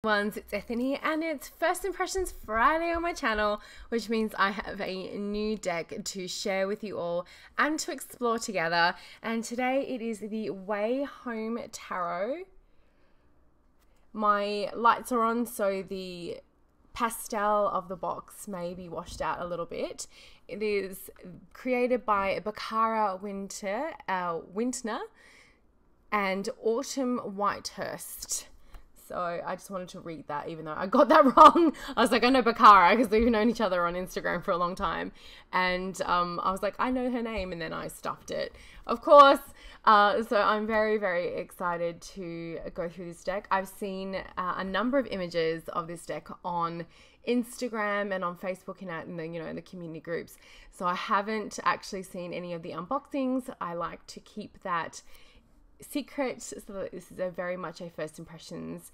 It's Ethany and it's First Impressions Friday on my channel, which means I have a new deck to share with you all and to explore together. And today it is the Wayhome Tarot. My lights are on, so the pastel of the box may be washed out a little bit. It is created by Baccara Wintner and Autumn Whitehurst. So I just wanted to read that, even though I got that wrong. I was like, I know Baccara because we've known each other on Instagram for a long time. And I was like, I know her name. And then I stuffed it, of course. So I'm very, very excited to go through this deck. I've seen a number of images of this deck on Instagram and on Facebook and in the community groups. So I haven't actually seen any of the unboxings. I like to keep that secret, so that this is very much a first impressions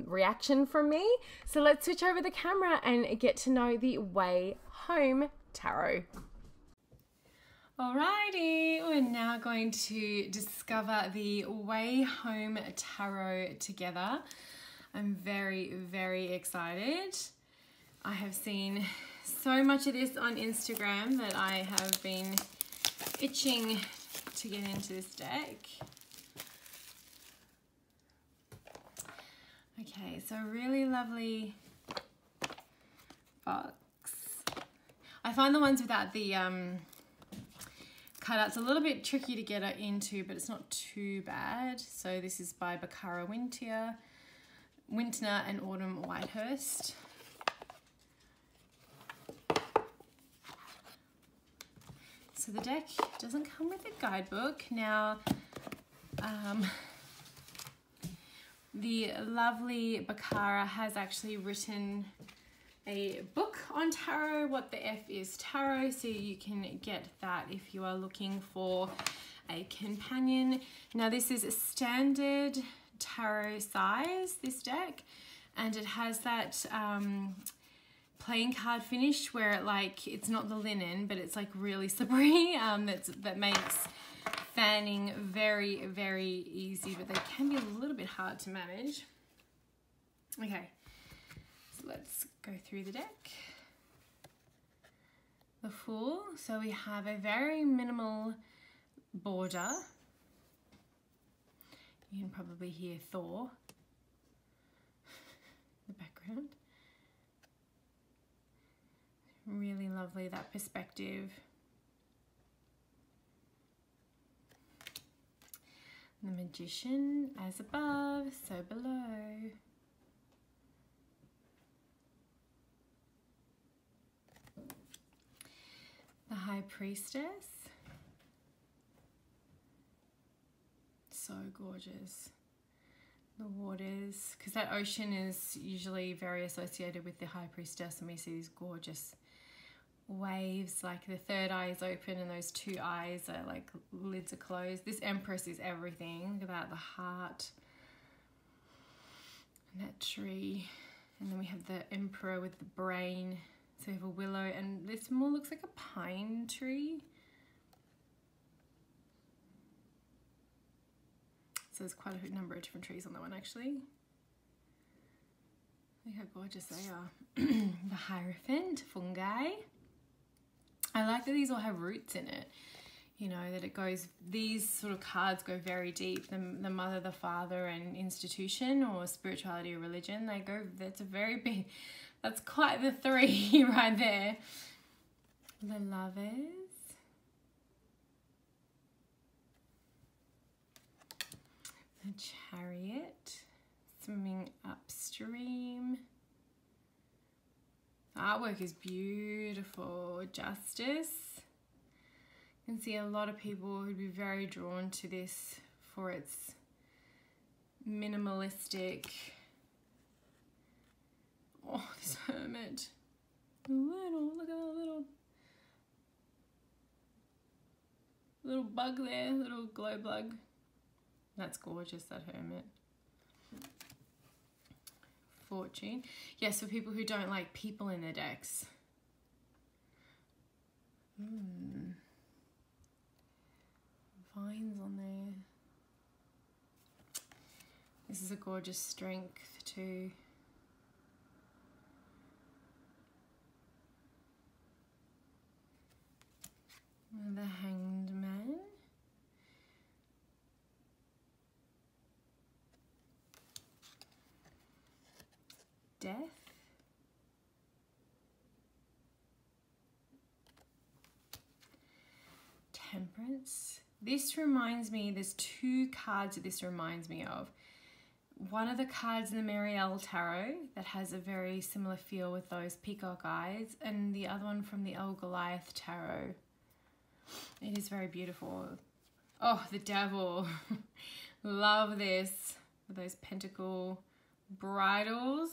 reaction from me. So let's switch over the camera and get to know the Wayhome Tarot. Alrighty, we're now going to discover the Wayhome Tarot together. I'm very, very excited. I have seen so much of this on Instagram that I have been itching to get into this deck. Okay, so really lovely box. I find the ones without the cutouts a little bit tricky to get into, but it's not too bad. So this is by Baccara Wintner and Autumn Whitehurst. So the deck doesn't come with a guidebook. Now, the lovely Baccara has actually written a book on tarot, What the F is Tarot, so you can get that if you are looking for a companion. Now this is a standard tarot size, this deck, and it has that playing card finish where it's not the linen, but it's like really slippery. That makes fanning very, very easy, but they can be a little bit hard to manage. Okay, so let's go through the deck. The Fool. So we have a very minimal border. You can probably hear Thor in the background. Really lovely, that perspective. The Magician, as above, so below. The High Priestess. So gorgeous. The waters, because that ocean is usually very associated with the High Priestess, and we see these gorgeous waves, like the third eye is open and those two eyes are like lids are closed. This Empress is everything. Look at that, the heart and that tree, and then we have the Emperor with the brain. So we have a willow, and this more looks like a pine tree. So there's quite a number of different trees on that one actually. Look how gorgeous they are. The Hierophant, fungi. I like that these all have roots in it, that it goes, these sort of cards go very deep. The mother, the father, and institution, or spirituality or religion, they go, that's a very big, that's quite the three right there. The Lovers. The Chariot, swimming upstream. The artwork is beautiful. Justice. You can see a lot of people who'd be very drawn to this for its minimalistic. Oh, this Hermit. Look at that little bug there, little glow bug. That's gorgeous, that Hermit. Fortune. Yes, for people who don't like people in their decks. Vines on there. This is a gorgeous Strength too. the Hanged Man. Death. Temperance. This reminds me, there's two cards that this reminds me of. One of the cards in the Marielle Tarot that has a very similar feel with those peacock eyes, and the other one from the El Goliath Tarot. It is very beautiful. Oh, the Devil. Love this. With those pentacle bridles.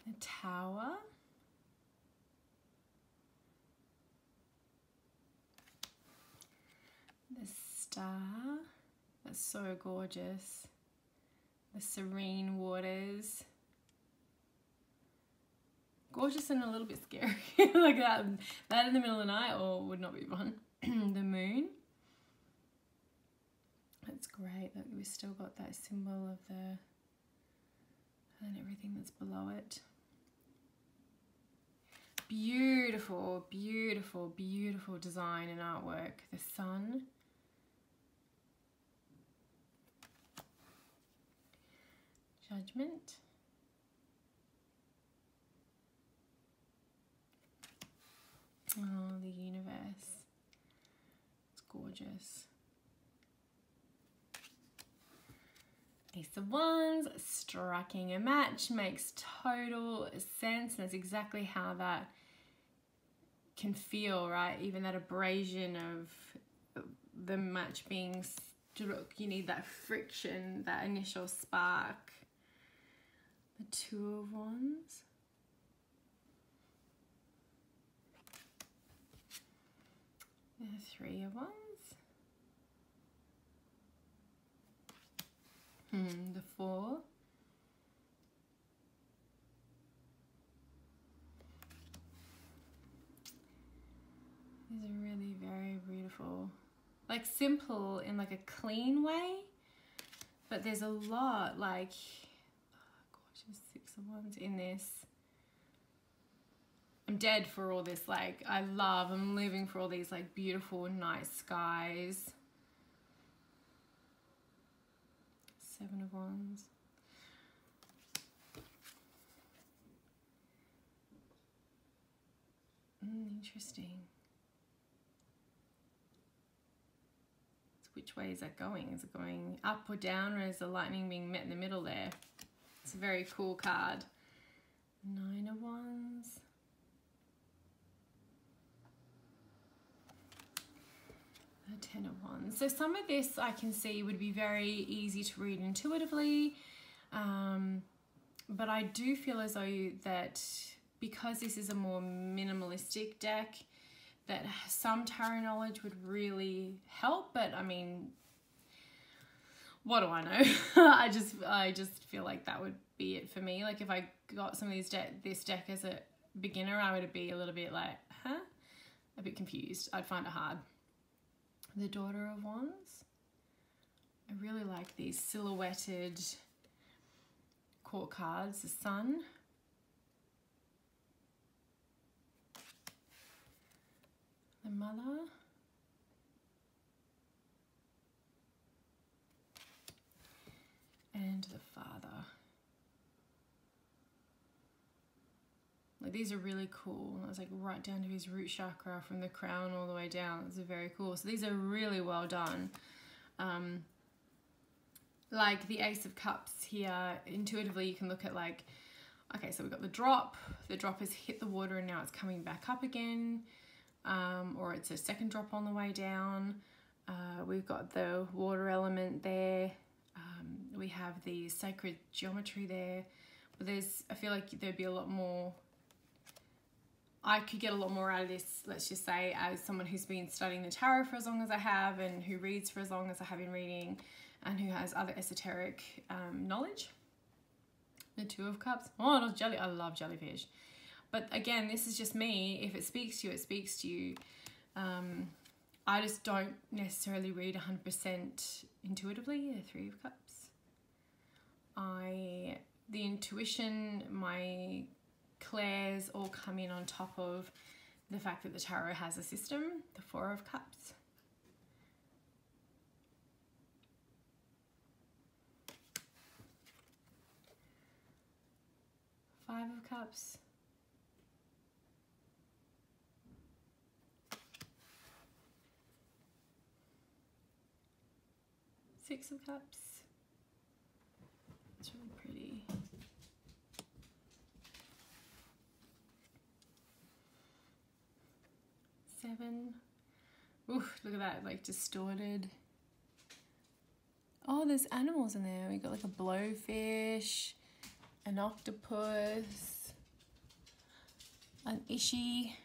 The Tower. The Star. That's so gorgeous. The Serene Waters. Gorgeous and a little bit scary. Like that in the middle of the night, or would not be fun. The Moon. That's great. Look, we've still got that symbol of the, and everything that's below it. Beautiful, beautiful, beautiful design and artwork. The Sun. Judgment. Oh, the Universe. It's gorgeous. Ace of Wands, striking a match, makes total sense, and that's exactly how that can feel, right? Even that abrasion of the match being struck, you need that friction, that initial spark. The Two of Wands. The Three of Wands. The Four. These are really very beautiful. Like simple in like a clean way, but there's a lot like, oh, gorgeous Six of Wands in this. I'm dead for all this, like I'm living for all these like beautiful night skies. Seven of Wands. Interesting. So which way is that going? Is it going up or down, or is the lightning being met in the middle there? It's a very cool card. Nine of Wands. The Ten of Wands. So some of this I can see would be very easy to read intuitively, but I do feel as though that because this is a more minimalistic deck, that some tarot knowledge would really help. But I mean, what do I know? I just feel like that would be it for me. Like if I got some of these this deck as a beginner, I would be a little bit like, a bit confused. I'd find it hard. The Daughter of Wands. I really like these silhouetted court cards. The Sun. The Mother. And the Father. Like these are really cool. It's like right down to his root chakra from the crown all the way down. It's very cool. So these are really well done. Like the Ace of Cups here, intuitively you can look at like, okay, so we've got the drop. The drop has hit the water and now it's coming back up again. Or it's a second drop on the way down. We've got the water element there. We have the sacred geometry there. But I feel like there'd be a lot more, I could get a lot more out of this, let's just say, as someone who's been studying the tarot for as long as I have, and who reads for as long as I have been reading, and who has other esoteric knowledge. The Two of Cups. Oh, no, I love jellyfish. But again, this is just me. If it speaks to you, it speaks to you. I just don't necessarily read 100% intuitively. The Three of Cups. The intuition, my clairs all come in on top of the fact that the tarot has a system, the Four of Cups. Five of Cups. Six of Cups. It's really pretty. Seven. Ooh, look at that, like distorted. Oh, there's animals in there. We got like a blowfish, an octopus, an ishi.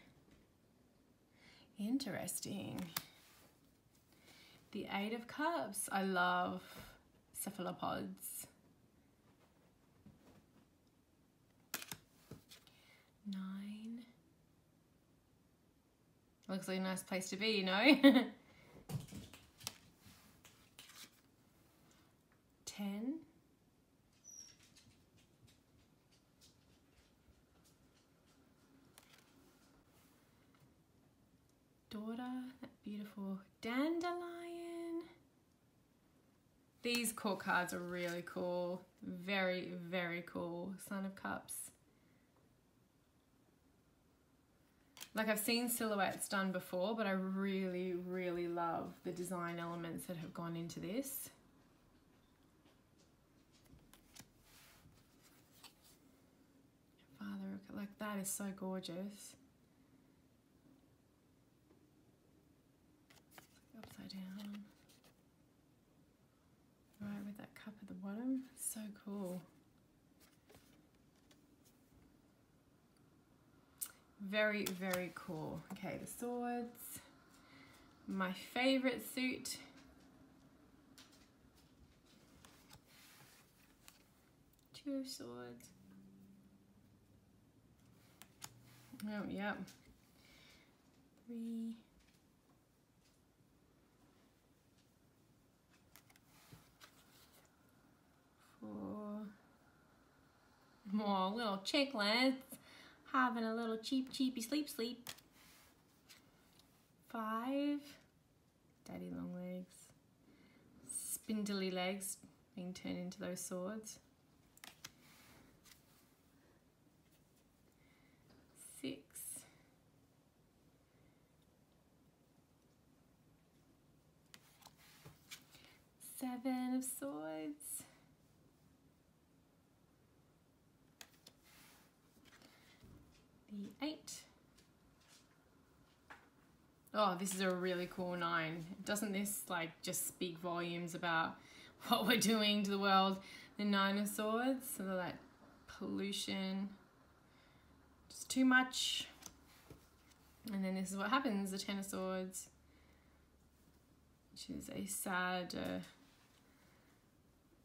Interesting. The Eight of Cups. I love cephalopods. 9. Looks like a nice place to be, you know? 10. Daughter, that beautiful dandelion. These core cards are really cool. Very, very cool. Son of Cups. Like, I've seen silhouettes done before, but I really, really love the design elements that have gone into this. Father, like, that is so gorgeous. Upside down. Right, with that cup at the bottom. So cool. Very, very cool. Okay, the swords. My favorite suit. Two of swords. Oh, yeah. 3. 4. More little chicklets. Having a little cheapy sleep. 5. Daddy long legs. Spindly legs being turned into those swords. 6. 7 of swords. 8. Oh, this is a really cool 9. Doesn't this like just speak volumes about what we're doing to the world? The 9 of swords, so that pollution, just too much. And then this is what happens, the 10 of swords, which is a sad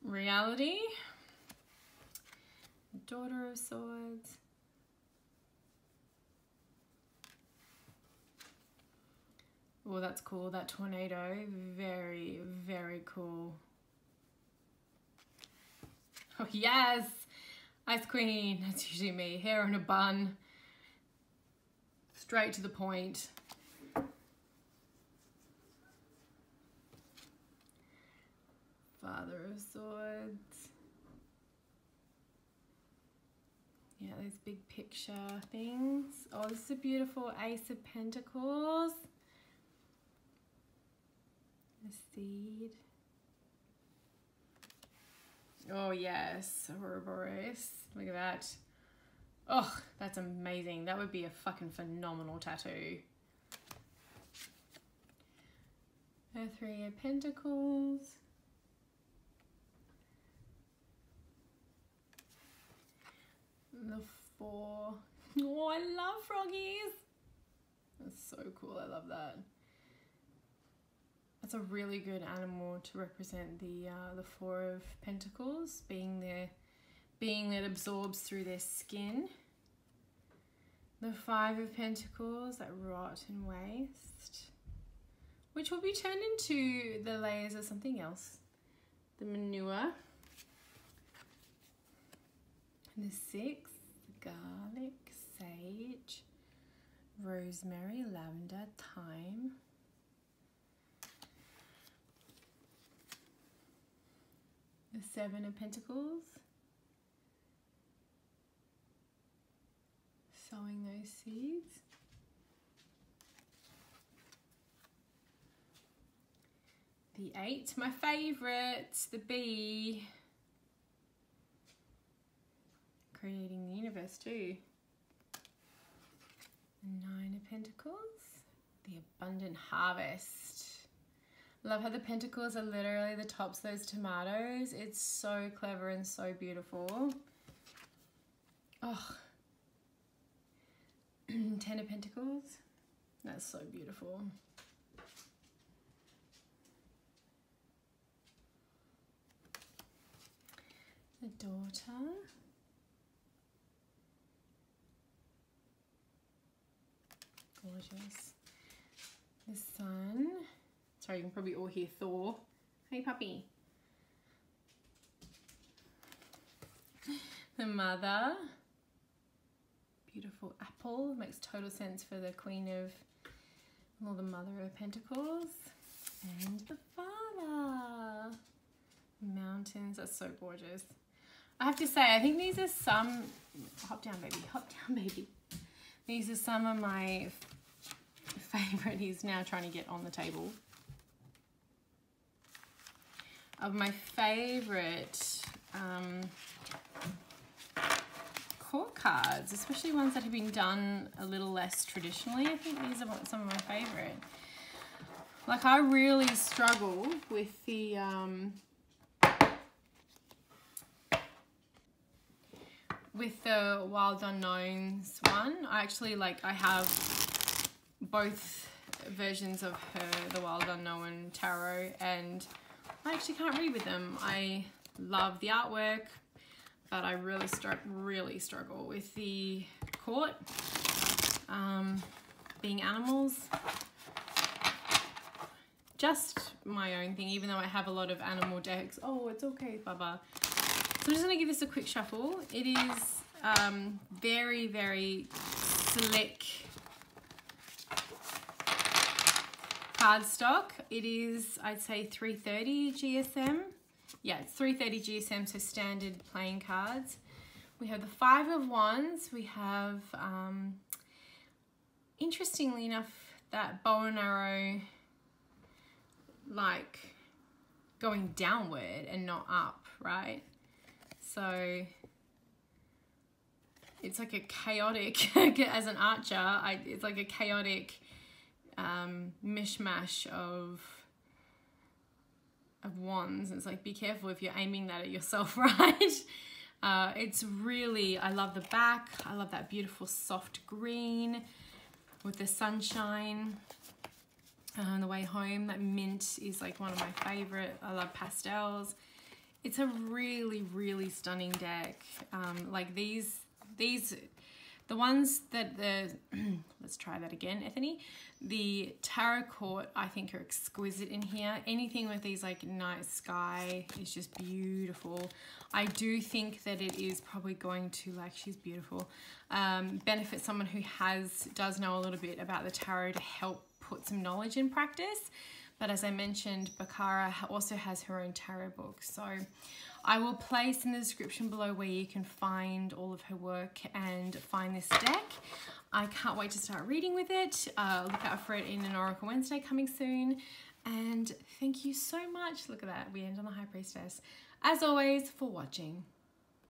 reality. Daughter of swords. Oh, that's cool. That tornado. Very, very cool. Oh, yes! Ice Queen. That's usually me. Hair in a bun. Straight to the point. Father of Swords. Yeah, those big picture things. Oh, this is a beautiful Ace of Pentacles. A seed. Oh yes, Ouroboros. Look at that. Oh, that's amazing. That would be a fucking phenomenal tattoo. A 3 of Pentacles. The 4. Oh, I love froggies. That's so cool. I love that. That's a really good animal to represent the 4 of Pentacles, being that absorbs through their skin. The 5 of Pentacles, that rot and waste, which will be turned into the layers of something else, the manure. And the 6, the garlic, sage, rosemary, lavender, thyme. The Seven of Pentacles. Sowing those seeds. The Eight, my favourite, the Bee. Creating the universe too. The Nine of Pentacles. The Abundant Harvest. Love how the pentacles are literally the tops of those tomatoes. It's so clever and so beautiful. Oh. 10 of Pentacles. That's so beautiful. The Daughter. Gorgeous. The Sun. Sorry, you can probably all hear Thor. Hey, puppy. The Mother. Beautiful apple. Makes total sense for the Queen of, well, the Mother of Pentacles. And the Father. Mountains are so gorgeous. I have to say, I think these are some, hop down baby, hop down baby. These are some of my favorite, he's now trying to get on the table. Of my favorite court cards, especially ones that have been done a little less traditionally. I think these are some of my favorite. Like, I really struggle with the Wild Unknowns one. I have both versions of her, the Wild Unknown Tarot, and I actually can't read with them. I love the artwork, but I really struggle with the court, being animals. Just my own thing, even though I have a lot of animal decks. Oh, it's okay, Baba. So I'm just gonna give this a quick shuffle. It is very, very slick cardstock. It is, I'd say, 330 GSM. Yeah, it's 330 GSM, so standard playing cards. We have the Five of Wands. We have, interestingly enough, that bow and arrow, like, going downward and not up, right? So it's like a chaotic, as an archer, it's like a chaotic mishmash of wands. It's like, be careful if you're aiming that at yourself, right? It's really, I love the back. I love that beautiful soft green with the sunshine. On the way home, that mint is like one of my favorite. I love pastels. It's a really, really stunning deck. Like the ones that let's try that again, Ethany. The Tarot Court, I think, are exquisite in here. Anything with these like night sky is just beautiful. I do think that it is probably going to, like, she's beautiful, benefit someone who does know a little bit about the tarot to help put some knowledge in practice. But as I mentioned, Baccara also has her own tarot book. So I will place in the description below where you can find all of her work and find this deck. I can't wait to start reading with it. Look out for it in an Oracle Wednesday coming soon. And thank you so much. Look at that. We end on the High Priestess. As always, for watching.